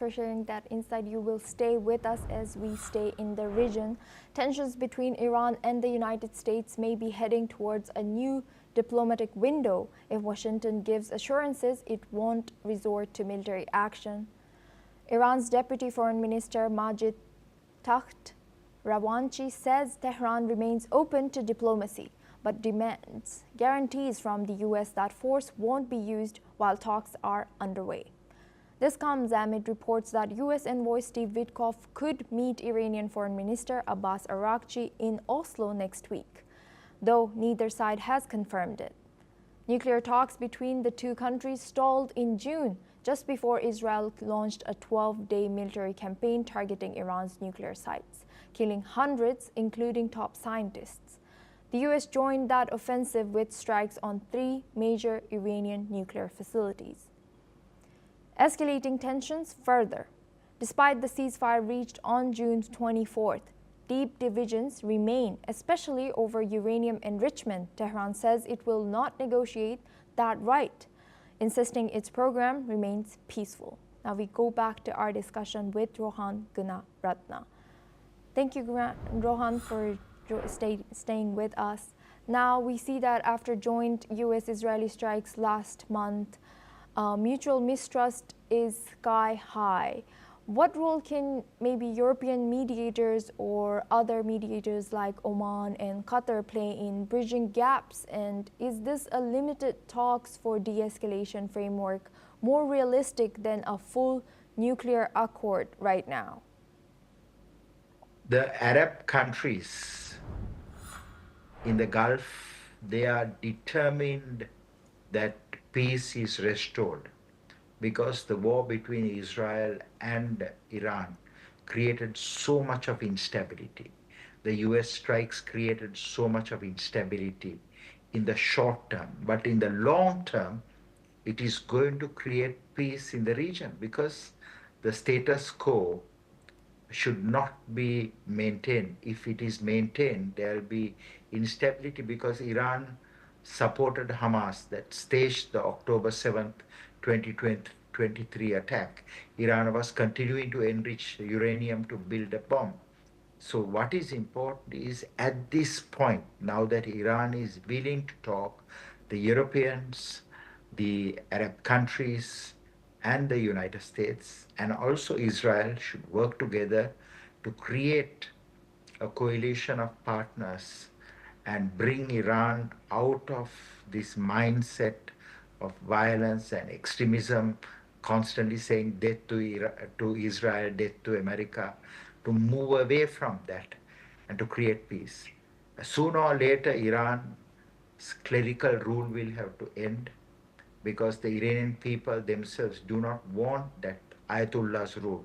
For sharing that insight. You will stay with us as we stay in the region. Tensions between Iran and the United States may be heading towards a new diplomatic window if Washington gives assurances it won't resort to military action. Iran's Deputy Foreign Minister Majid Takht Rawanchi says Tehran remains open to diplomacy, but demands guarantees from the U.S. that force won't be used while talks are underway. This comes amid reports that U.S. envoy Steve Witkoff could meet Iranian Foreign Minister Abbas Araghchi in Oslo next week, though neither side has confirmed it. Nuclear talks between the two countries stalled in June, just before Israel launched a 12-day military campaign targeting Iran's nuclear sites, killing hundreds, including top scientists. The U.S. joined that offensive with strikes on 3 major Iranian nuclear facilities, escalating tensions further. Despite the ceasefire reached on June 24th, deep divisions remain, especially over uranium enrichment. Tehran says it will not negotiate that right, insisting its program remains peaceful. Now we go back to our discussion with Rohan Gunaratna. Thank you, Rohan, for staying with us. Now we see that after joint U.S.-Israeli strikes last month, mutual mistrust is sky high. What role can maybe European mediators or other mediators like Oman and Qatar play in bridging gaps? And is this a limited talks for de-escalation framework more realistic than a full nuclear accord right now? The Arab countries in the Gulf, they are determined that peace is restored, because the war between Israel and Iran created so much of instability. The US strikes created so much of instability in the short term, but in the long term, it is going to create peace in the region, because the status quo should not be maintained. If it is maintained, there will be instability, because Iran supported Hamas that staged the October 7th, 2023 attack. Iran was continuing to enrich uranium to build a bomb. So what is important is, at this point, now that Iran is willing to talk, the Europeans, the Arab countries, and the United States, and also Israel, should work together to create a coalition of partners and bring Iran out of this mindset of violence and extremism, constantly saying death to Israel, death to America, to move away from that and to create peace. Sooner or later, Iran's clerical rule will have to end, because the Iranian people themselves do not want that Ayatollah's rule.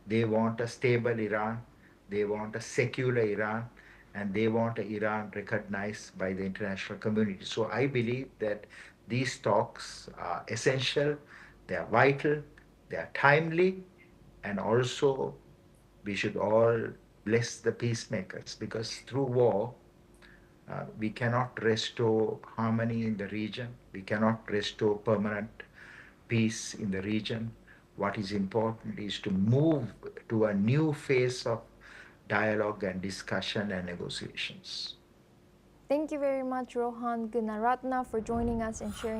They want a stable Iran, they want a secular Iran, and they want Iran recognized by the international community. So I believe that these talks are essential, they are vital, they are timely, and also we should all bless the peacemakers, because through war, we cannot restore harmony in the region. We cannot restore permanent peace in the region. What is important is to move to a new phase of dialogue and discussion and negotiations. Thank you very much, Rohan Gunaratna, for joining us and sharing